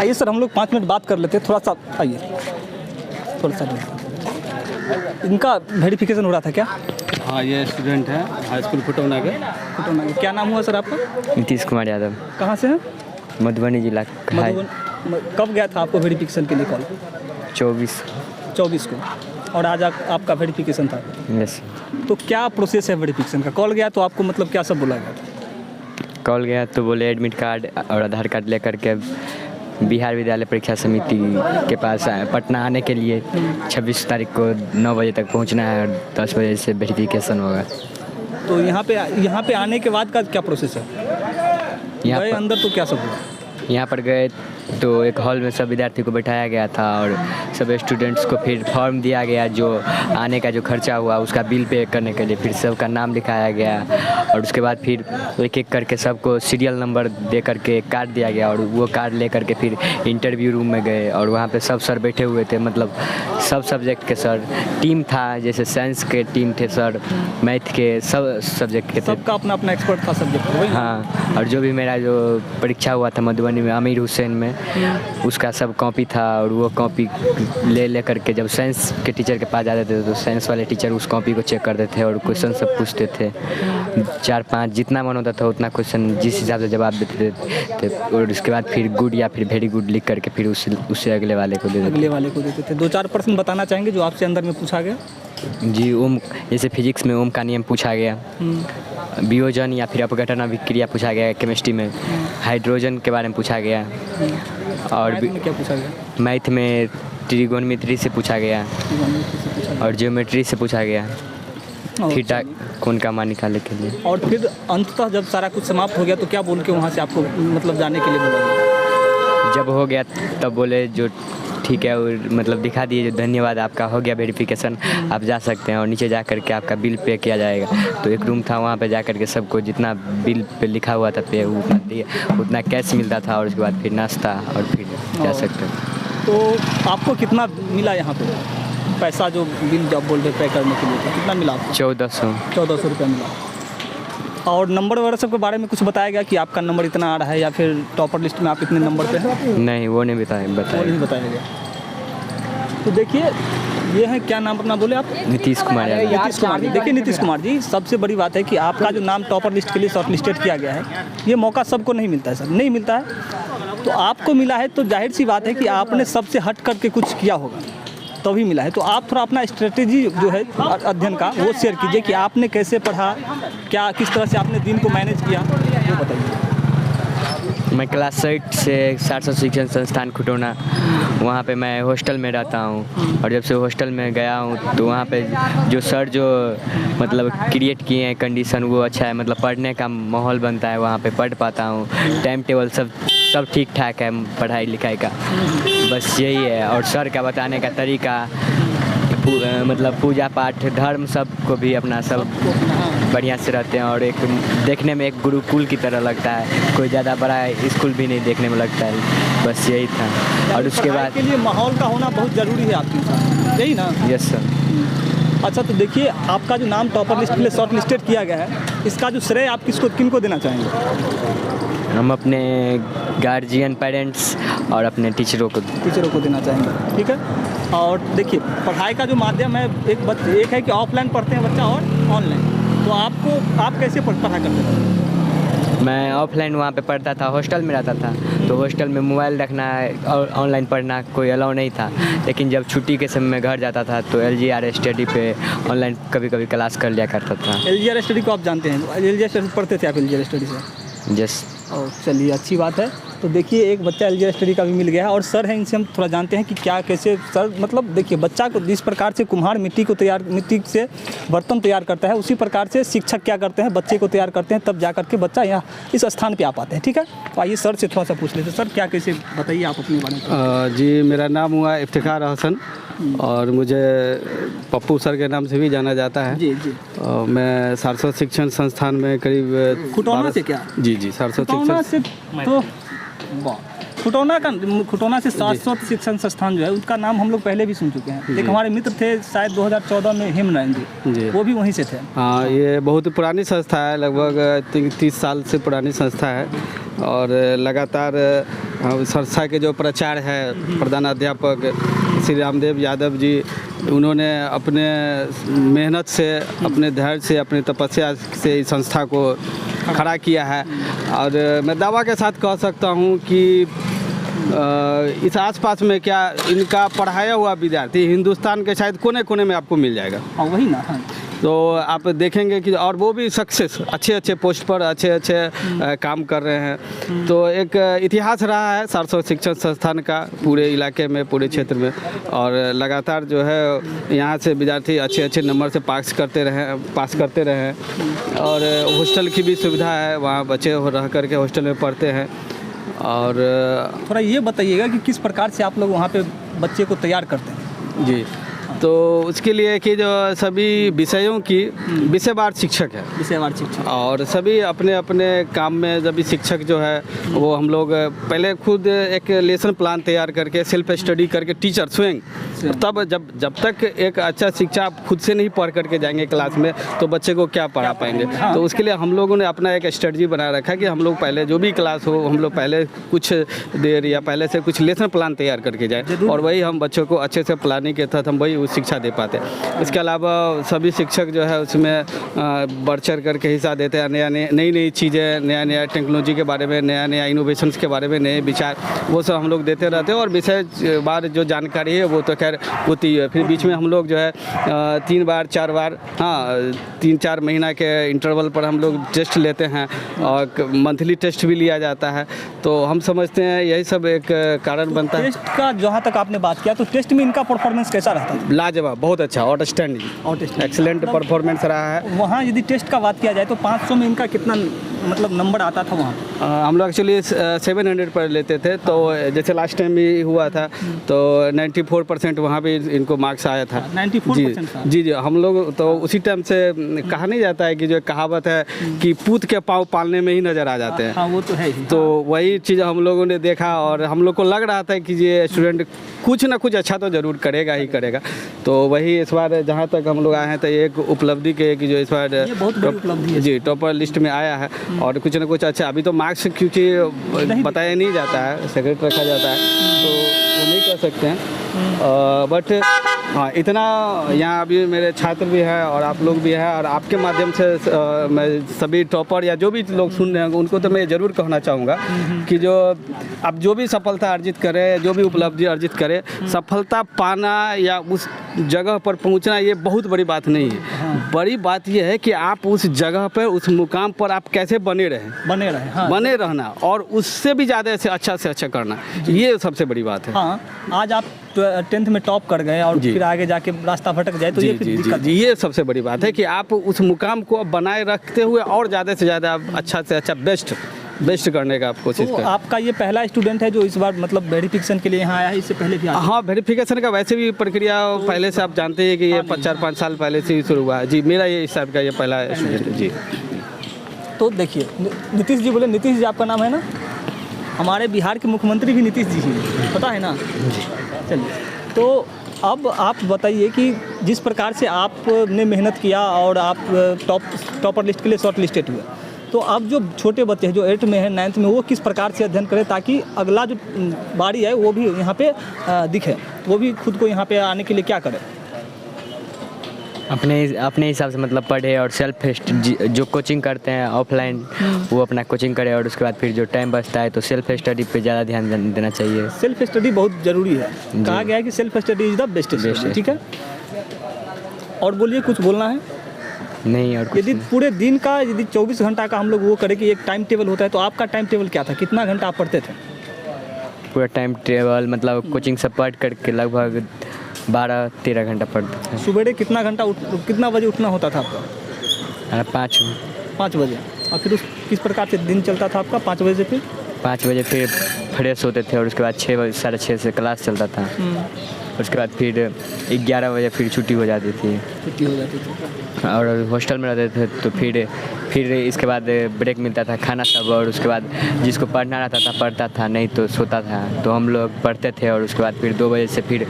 आइए सर, हम लोग 5 मिनट बात कर लेते हैं, थोड़ा सा आइए, थोड़ा सा इनका वेरिफिकेशन हो रहा था क्या? हाँ, ये स्टूडेंट है हाई स्कूल फुटौना के। क्या नाम हुआ सर आपका? नीतीश कुमार यादव। कहाँ से हैं? मधुबनी जिला। कब गया था आपको वेरिफिकेशन के लिए कॉल? 24 को, और आज आपका वेरिफिकेशन था? यस। तो क्या प्रोसेस है वेरिफिकेशन का? कॉल गया तो आपको मतलब क्या सब बोला गया? कॉल गया तो बोले एडमिट कार्ड और आधार कार्ड लेकर के बिहार विद्यालय परीक्षा समिति के पास पटना आने के लिए 26 तारीख को 9 बजे तक पहुंचना है और 10 बजे से वेरिफिकेशन होगा। तो यहाँ पे आने के बाद का क्या प्रोसेस है? गए अंदर तो क्या सब हुआ? यहाँ पर गए तो एक हॉल में सब विद्यार्थी को बैठाया गया था और सब स्टूडेंट्स को फिर फॉर्म दिया गया, जो आने का जो खर्चा हुआ उसका बिल पे करने के लिए। फिर सबका नाम लिखाया गया और उसके बाद फिर एक एक करके सबको सीरियल नंबर दे करके कार्ड दिया गया और वो कार्ड ले करके फिर इंटरव्यू रूम में गए और वहाँ पे सब सर बैठे हुए थे, मतलब सब सब्जेक्ट के सर। टीम था, जैसे साइंस के टीम थे सर, मैथ के, सब सब्जेक्ट के थे। सबका अपना अपना एक्सपर्ट था सब्जेक्ट। हाँ, और जो भी मेरा जो परीक्षा हुआ था मधुबनी में अमीर हुसैन में, उसका सब कॉपी था और वो कॉपी ले करके जब साइंस के टीचर के पास जाते थे तो साइंस वाले टीचर उस कॉपी को चेक करते थे और क्वेश्चन सब पूछते थे। 4-5 जितना मन होता था उतना क्वेश्चन जिस हिसाब से जवाब देते थे और उसके बाद फिर गुड या फिर वेरी गुड लिख करके फिर उससे अगले वाले को देते थे। 2-4 प्रश्न बताना चाहेंगे जो आपसे अंदर में पूछा गया? जी, ओम, जैसे फिजिक्स में ओम का नियम पूछा गया, वियोजन या फिर अपघटन अभिक्रिया पूछा गया, केमिस्ट्री में हाइड्रोजन के बारे में पूछा गया और क्या पूछा गया? मैथ में ट्रिगोनोमेट्री से पूछा गया और ज्योमेट्री से पूछा गया, थीटा कोण का मान निकालने के लिए। और फिर अंततः जब सारा कुछ समाप्त हो गया तो क्या बोल के वहाँ से आपको मतलब जाने के लिए बोला? जब हो गया तब बोले जो ठीक है, और मतलब दिखा दिए जो धन्यवाद आपका हो गया वेरिफिकेशन, आप जा सकते हैं और नीचे जा कर के आपका बिल पे किया जाएगा। तो एक रूम था, वहाँ पे जा कर के सबको जितना बिल पे लिखा हुआ था पे उतना कैश मिलता था और उसके बाद फिर नाश्ता और फिर जा सकते हैं। तो आपको कितना मिला यहाँ पे पैसा, जो बिल जब बोल रहे पे करने के लिए तो कितना मिला आपको? 1400 रुपया मिला। और नंबर वगैरह सब के बारे में कुछ बताया गया कि आपका नंबर इतना आ रहा है या फिर टॉपर लिस्ट में आप इतने नंबर पे हैं? नहीं, वो नहीं बताया गया। तो देखिए, ये है, क्या नाम अपना बोले आप? नीतीश कुमार जी। देखिए नीतीश कुमार जी, सबसे बड़ी बात है कि आपका जो नाम टॉपर लिस्ट के लिए शॉर्ट लिस्टेड किया गया है, ये मौका सबको नहीं मिलता है सर, नहीं मिलता है। तो आपको मिला है तो जाहिर सी बात है कि आपने सबसे हट करके कुछ किया होगा तभी मिला है। तो आप थोड़ा अपना स्ट्रेटेजी जो है अध्ययन का वो शेयर कीजिए कि आपने कैसे पढ़ा, क्या किस तरह से आपने दिन को मैनेज किया, वो बताइए। मैं क्लास 8 से सारस्वत शिक्षण संस्थान खुटौना, वहाँ पे मैं हॉस्टल में रहता हूँ और जब से हॉस्टल में गया हूँ तो वहाँ पे जो सर जो मतलब क्रिएट किए हैं कंडीशन वो अच्छा है, मतलब पढ़ने का माहौल बनता है, वहाँ पे पढ़ पाता हूँ। टाइम टेबल सब ठीक ठाक है पढ़ाई लिखाई का, बस यही है। और सर का बताने का तरीका, मतलब पूजा पाठ धर्म सब को भी अपना सब बढ़िया से रहते हैं और एक देखने में एक गुरुकुल की तरह लगता है, कोई ज़्यादा बड़ा स्कूल भी नहीं देखने में लगता है, बस यही था। और उसके बाद के लिए माहौल का होना बहुत ज़रूरी है आपके साथ, यही ना? Yes sir. अच्छा, तो देखिए, आपका जो नाम टॉपर लिस्ट के लिए शॉर्ट लिस्टेड किया गया है, इसका जो श्रेय आप किनको देना चाहेंगे? हम अपने गार्जियन, पेरेंट्स और अपने टीचरों को देना चाहेंगे, ठीक है। और देखिए, पढ़ाई का जो माध्यम है एक है कि ऑफलाइन पढ़ते हैं बच्चा और ऑनलाइन, तो आप कैसे पढ़ा करते थे? मैं ऑफलाइन वहाँ पे पढ़ता था, हॉस्टल में रहता था, तो हॉस्टल में मोबाइल रखना और ऑनलाइन पढ़ना कोई अलाउ नहीं था। लेकिन जब छुट्टी के समय में घर जाता था तो LGR स्टडी पे ऑनलाइन कभी कभी क्लास कर लिया करता था। LGR स्टडी को आप जानते हैं? LGR स्टडी पढ़ते थे आप LGR स्टडी से? यस। और चलिए, अच्छी बात है। तो देखिए, एक बच्चा LGR स्टडी का भी मिल गया है और सर हैं, इनसे हम थोड़ा जानते हैं कि क्या कैसे सर, मतलब देखिए, बच्चा को जिस प्रकार से कुम्हार मिट्टी से बर्तन तैयार करता है, उसी प्रकार से शिक्षक क्या करते हैं, बच्चे को तैयार करते हैं, तब जा करके बच्चा यहाँ इस स्थान पे आ पाते हैं, ठीक है। तो आइए सर से थोड़ा सा पूछ लेते हैं। सर, क्या कैसे बताइए आप अपने बारे में। जी, मेरा नाम हुआ इफ्तिखार हसन और मुझे पप्पू सर के नाम से भी जाना जाता है। जी। मैं सारस्वत शिक्षण संस्थान में करीब खुटौना से क्या? जी, सारस्वत शिक्षण तो खुटौना से सारस्वत शिक्षण संस्थान जो है उसका नाम हम लोग पहले भी सुन चुके हैं। एक हमारे मित्र थे शायद 2014 में, हेमनारायण जी, वो भी वहीं से थे। हाँ, ये बहुत पुरानी संस्था है, लगभग 30 साल से पुरानी संस्था है और लगातार संस्था के जो प्राचार्य है प्रधानाध्यापक श्री रामदेव यादव जी, उन्होंने अपने मेहनत से, अपने धैर्य से, अपनी तपस्या से इस संस्था को खड़ा किया है। और मैं दावा के साथ कह सकता हूँ कि इस आसपास में क्या इनका पढ़ाया हुआ विद्यार्थी हिंदुस्तान के शायद कोने कोने में आपको मिल जाएगा। हाँ वही ना। हाँ। तो आप देखेंगे कि और वो भी सक्सेस अच्छे पोस्ट पर अच्छे काम कर रहे हैं। तो एक इतिहास रहा है सारस्वत शिक्षण संस्थान का पूरे इलाके में, पूरे क्षेत्र में, और लगातार जो है यहाँ से विद्यार्थी अच्छे नंबर से पास करते रहे हैं। और हॉस्टल की भी सुविधा है, वहाँ बच्चे रह करके हॉस्टल में पढ़ते हैं। और थोड़ा ये बताइएगा कि किस प्रकार से आप लोग वहाँ पे बच्चे को तैयार करते हैं। जी, तो उसके लिए कि जो सभी विषयों की विषयवार शिक्षक है, विषयवार शिक्षक, और सभी अपने अपने काम में सभी शिक्षक जो है वो हम लोग पहले खुद एक लेसन प्लान तैयार करके सेल्फ स्टडी करके टीचर स्वयं, तब जब तक एक अच्छा शिक्षा आप खुद से नहीं पढ़ करके जाएंगे क्लास में तो बच्चे को क्या पढ़ा पाएंगे। तो उसके लिए हम लोगों ने अपना एक स्ट्रेटजी बना रखा कि हम लोग पहले जो भी क्लास हो हम लोग पहले कुछ देर या पहले से कुछ लेसन प्लान तैयार करके जाए, और वही हम बच्चों को अच्छे से प्लानिंग के तहत हम वही उस शिक्षा दे पाते हैं। इसके अलावा सभी शिक्षक जो है उसमें बढ़ चढ़ करके हिस्सा देते हैं, नई चीज़ें, नया टेक्नोलॉजी के बारे में, नया इनोवेशंस के बारे में, नए विचार, वो सब हम लोग देते रहते हैं। और विषय बार जो जानकारी है वो तो खैर होती है। फिर बीच में हम लोग जो है 3 बार 4 बार 3-4 महीना के इंटरवल पर हम लोग टेस्ट लेते हैं, और मंथली टेस्ट भी लिया जाता है। तो हम समझते हैं यही सब एक कारण बनता है। टेस्ट का जहाँ तक आपने बात किया, तो टेस्ट में इनका परफॉर्मेंस कैसा रहता है? लाजवाब, बहुत अच्छा, आउटस्टैंडिंग, एक्सीलेंट परफॉर्मेंस रहा है। वहाँ यदि टेस्ट का बात किया जाए तो 500 में इनका कितना मतलब नंबर आता था वहाँ? हम लोग एक्चुअली 700 पर लेते थे। तो जैसे लास्ट टाइम भी हुआ था तो 94% वहाँ भी इनको मार्क्स आया था। 94%? जी, हम लोग तो उसी टाइम से कहा नहीं जाता है कि जो कहावत है कि पूत के पाँव पालने में ही नज़र आ जाते हैं। हाँ, वो तो है ही। तो वही चीज़ हम लोगों ने देखा, और हम लोग को लग रहा था कि ये स्टूडेंट कुछ ना कुछ अच्छा तो ज़रूर करेगा ही करेगा। तो वही इस बार जहाँ तक हम लोग आए हैं तो एक उपलब्धि के कि जो इस बार ये बहुत बड़ी उपलब्धि है जी टॉपर लिस्ट में आया है, और कुछ ना कुछ अच्छा। अभी तो मार्क्स क्योंकि बताया नहीं जाता है, सेक्रेट रखा जाता है, तो वो नहीं कर सकते हैं। बट हाँ, इतना यहाँ अभी मेरे छात्र भी हैं और आप लोग भी हैं, और आपके माध्यम से मैं सभी टॉपर या जो भी लोग सुन रहे हैं उनको तो मैं ज़रूर कहना चाहूँगा कि जो आप जो भी सफलता अर्जित करें, जो भी उपलब्धि अर्जित करें, सफलता पाना या उस जगह पर पहुँचना ये बहुत बड़ी बात नहीं है। बड़ी बात ये है कि आप उस जगह पर, उस मुकाम पर आप कैसे बने रहें। हाँ। बने रहना, और उससे भी ज़्यादा से अच्छा करना, ये सबसे बड़ी बात है। हाँ, आज आप 10th में टॉप कर गए और फिर आगे जाके रास्ता भटक जाए तो ये फिर दिक्कत है। ये सबसे बड़ी बात है कि आप उस मुकाम को बनाए रखते हुए और ज़्यादा से ज़्यादा अच्छा से अच्छा बेस्ट करने का आप कोशिश करें। आपका ये पहला स्टूडेंट है जो इस बार मतलब वेरिफिकेशन के लिए यहाँ आया है, इससे पहले भी आया? हाँ, वेरिफिकेशन का वैसे भी प्रक्रिया पहले से आप जानते हैं कि ये 4-5 साल पहले से ही शुरू हुआ है। जी, मेरा ये इस टाइप का ये पहला स्टूडेंट है। जी, तो देखिए नीतीश जी बोले, नीतीश जी आपका नाम है ना? हमारे बिहार के मुख्यमंत्री भी नीतीश जी ही, पता है ना? चलिए, तो अब आप बताइए कि जिस प्रकार से आपने मेहनत किया और आप टॉपर लिस्ट के लिए शॉर्ट लिस्टेड हुए, तो अब जो छोटे बच्चे हैं जो 8th में है, 9th में, वो किस प्रकार से अध्ययन करें ताकि अगला जो बारी है वो भी यहाँ पे दिखे, वो भी खुद को यहाँ पे आने के लिए क्या करें? अपने हिसाब से मतलब पढ़े, और सेल्फ जो कोचिंग करते हैं ऑफलाइन वो अपना कोचिंग करे, और उसके बाद फिर जो टाइम बचता है तो सेल्फ स्टडी पे ज़्यादा ध्यान देना चाहिए। सेल्फ स्टडी बहुत ज़रूरी है, कहा गया है कि self study is the best study. ठीक है, और बोलिए, कुछ बोलना है? नहीं, और यदि पूरे दिन का, यदि 24 घंटा का हम लोग वो करें कि एक टाइम टेबल होता है, तो आपका टाइम टेबल क्या था? कितना घंटा आप पढ़ते थे? पूरा टाइम टेबल मतलब कोचिंग से पढ़ करके लगभग 12-13 घंटा पढ़ते थे। सुबह कितना बजे उठना होता था आपका? 5 बजे। और फिर किस प्रकार से दिन चलता था आपका? 5 बजे से फिर 5 बजे फिर फ्रेश होते थे, और उसके बाद 6 बजे 6:30 से क्लास चलता था। उसके बाद फिर 11 बजे फिर छुट्टी हो जाती थी। और हॉस्टल में रहते थे तो फिर इसके बाद ब्रेक मिलता था, खाना सब, और उसके बाद जिसको पढ़ना रहता था पढ़ता था, नहीं तो सोता था। तो हम लोग पढ़ते थे, और उसके बाद फिर 2 बजे से फिर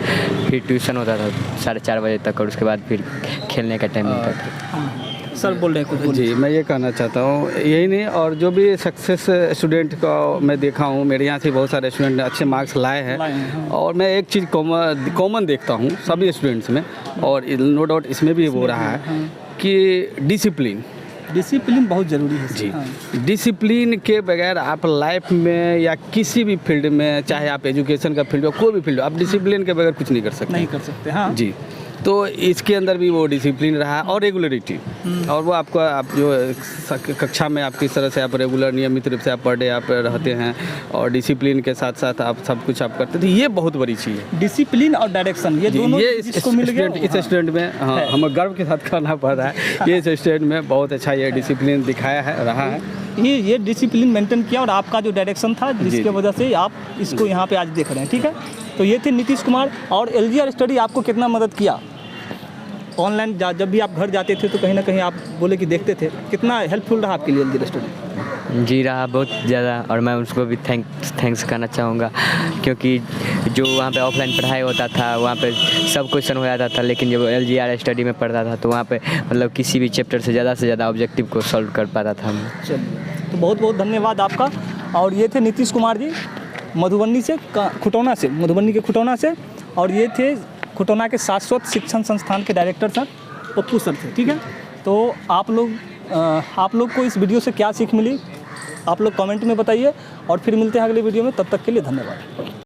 ट्यूशन होता था 4:30 बजे तक, और उसके बाद फिर खेलने का टाइम मिलता था। सर बोल रहे हैं कुछ बोलिए। जी, मैं ये कहना चाहता हूँ, यही नहीं और जो भी सक्सेस स्टूडेंट का मैं देखा हूँ, मेरे यहाँ से बहुत सारे स्टूडेंट अच्छे मार्क्स लाए हैं हाँ। और मैं एक चीज़ कॉमन देखता हूँ सभी स्टूडेंट्स में, और नो डाउट इसमें भी हो रहा है कि डिसिप्लिन बहुत ज़रूरी है जी। हाँ। डिसिप्लिन के बगैर आप लाइफ में या किसी भी फील्ड में, चाहे आप एजुकेशन का फील्ड हो, कोई भी फील्ड हो, आप डिसिप्लिन के बगैर कुछ नहीं कर सकते। नहीं कर सकते हाँ जी, तो इसके अंदर भी वो डिसिप्लिन रहा और रेगुलरिटी, और वो आपका आप जो कक्षा में आप किस तरह से आप रेगुलर नियमित रूप से आप पर डे आप रहते हैं और डिसिप्लिन के साथ साथ आप सब कुछ आप करते थे, ये बहुत बड़ी चीज़ है। डिसिप्लिन और डायरेक्शन ये जी, दोनों ये जिसको मिल गया इस स्टूडेंट में हाँ, हमें गर्व के साथ कहना पड़ रहा है, ये इस स्टूडेंट में बहुत अच्छा ये डिसिप्लिन दिखाया है, रहा है। ये डिसिप्लिन मेंटेन किया और आपका जो डायरेक्शन था जिसके वजह से आप इसको यहाँ पे आज देख रहे हैं। ठीक है, तो ये थे नीतीश कुमार। और LGR स्टडी आपको कितना मदद किया ऑनलाइन, जब भी आप घर जाते थे तो कहीं ना कहीं आप बोले कि देखते थे, कितना हेल्पफुल रहा आपके लिए LGR स्टडी? जी रहा बहुत ज़्यादा, और मैं उसको भी थैंक्स करना चाहूँगा, क्योंकि जो वहाँ पे ऑफलाइन पढ़ाई होता था वहाँ पे सब क्वेश्चन हो जाता था, लेकिन जब LGR स्टडी में पढ़ता था तो वहाँ पे मतलब किसी भी चैप्टर से ज़्यादा ऑब्जेक्टिव को सॉल्व कर पाता था। चलिए, तो बहुत बहुत धन्यवाद आपका। और ये थे नीतीश कुमार जी मधुबनी से, खुटौना से, मधुबनी के खुटौना से, और ये थे खुटौना के शाश्वत शिक्षण संस्थान के डायरेक्टर सर पप्पू सर थे। ठीक है, तो आप लोग को इस वीडियो से क्या सीख मिली आप लोग कमेंट में बताइए, और फिर मिलते हैं अगले वीडियो में। तब तक के लिए धन्यवाद।